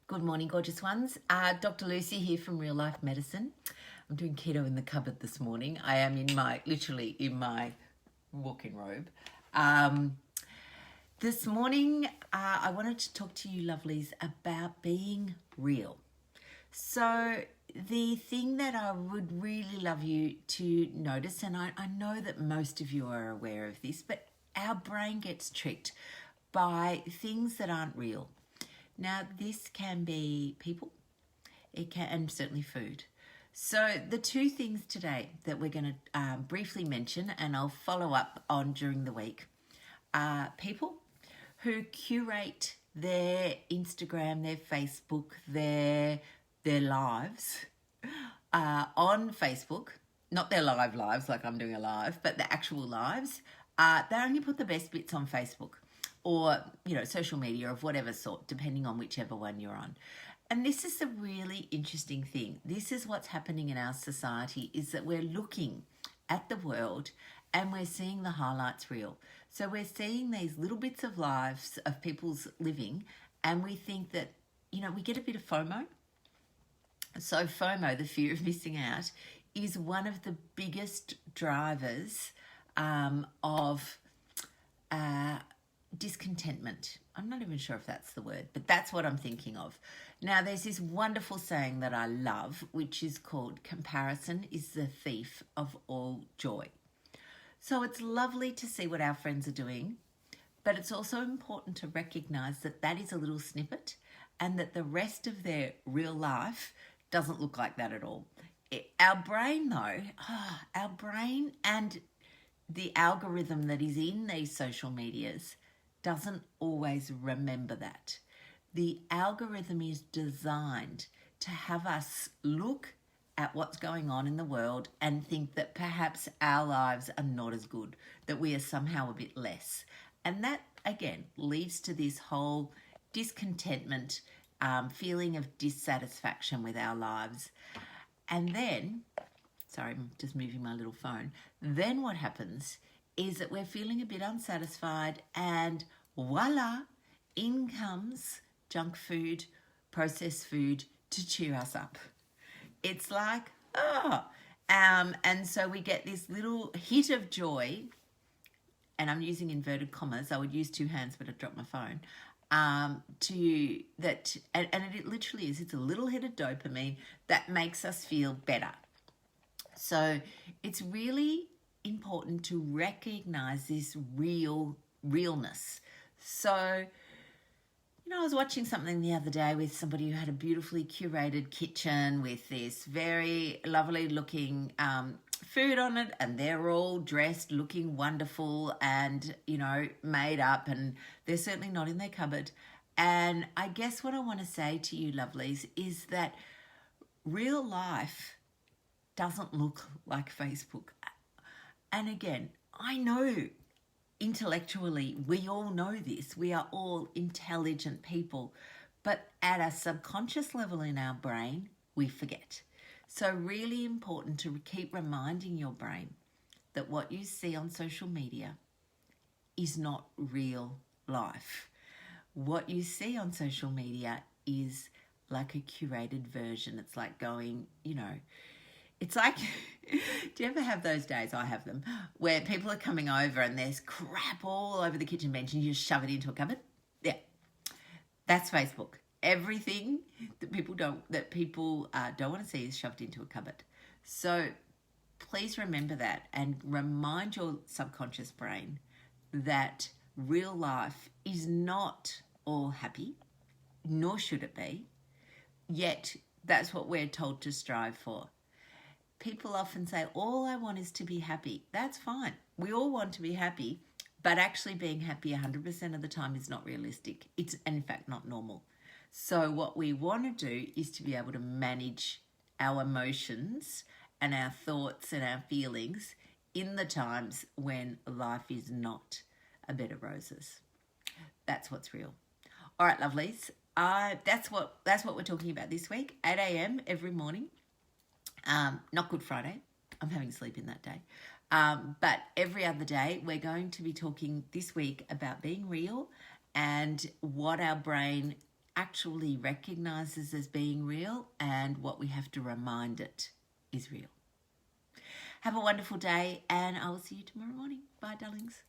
Good morning, gorgeous ones. Dr. Lucy here from Real Life Medicine. I'm doing keto in the cupboard this morning. I am literally in my walk-in robe. This morning, I wanted to talk to you lovelies about being real. So the thing that I would really love you to notice, and I know that most of you are aware of this, but our brain gets tricked by things that aren't real. Now, this can be people, and certainly food. So the two things today that we're going to briefly mention, and I'll follow up on during the week, are people who curate their Instagram, their Facebook, their lives on Facebook, not their lives like I'm doing a live, but the actual lives. They only put the best bits on Facebook, or, social media of whatever sort, depending on whichever one you're on. And this is a really interesting thing. This is what's happening in our society, is that we're looking at the world and we're seeing the highlights reel. So we're seeing these little bits of lives of people's living, and we think that, we get a bit of FOMO. So FOMO, the fear of missing out, is one of the biggest drivers of discontentment. I'm not even sure if that's the word, but that's what I'm thinking of. Now, there's this wonderful saying that I love, which is called comparison is the thief of all joy. So it's lovely to see what our friends are doing, but it's also important to recognize that that is a little snippet and that the rest of their real life doesn't look like that at all. Our brain, though, our brain and the algorithm that is in these social medias doesn't always remember that. The algorithm is designed to have us look at what's going on in the world and think that perhaps our lives are not as good, that we are somehow a bit less. And that, again, leads to this whole discontentment, feeling of dissatisfaction with our lives. And then, sorry, I'm just moving my little phone. Then what happens is that we're feeling a bit unsatisfied, and voila, in comes junk food, processed food to cheer us up. It's like, and so we get this little hit of joy, and I'm using inverted commas. I would use two hands, but I dropped my phone. And it literally is. It's a little hit of dopamine that makes us feel better. So it's really important to recognize this realness. So, I was watching something the other day with somebody who had a beautifully curated kitchen with this very lovely looking food on it, and they're all dressed looking wonderful and, made up, and they're certainly not in their cupboard. And I guess what I want to say to you lovelies is that real life doesn't look like Facebook. And again, I know intellectually we all know this. We are all intelligent people. But at a subconscious level in our brain, we forget. So really important to keep reminding your brain that what you see on social media is not real life. What you see on social media is like a curated version. It's like going, it's like, do you ever have those days, I have them, where people are coming over and there's crap all over the kitchen bench and you just shove it into a cupboard? Yeah, that's Facebook. Everything that people don't want to see is shoved into a cupboard. So please remember that and remind your subconscious brain that real life is not all happy, nor should it be, yet that's what we're told to strive for. People often say, all I want is to be happy. That's fine. We all want to be happy, but actually being happy 100% of the time is not realistic. It's, in fact, not normal. So what we want to do is to be able to manage our emotions and our thoughts and our feelings in the times when life is not a bed of roses. That's what's real. All right, lovelies. That's what we're talking about this week. 8 a.m. every morning. Not Good Friday. I'm having sleep in that day. But every other day, we're going to be talking this week about being real and what our brain actually recognizes as being real and what we have to remind it is real. Have a wonderful day, and I will see you tomorrow morning. Bye, darlings.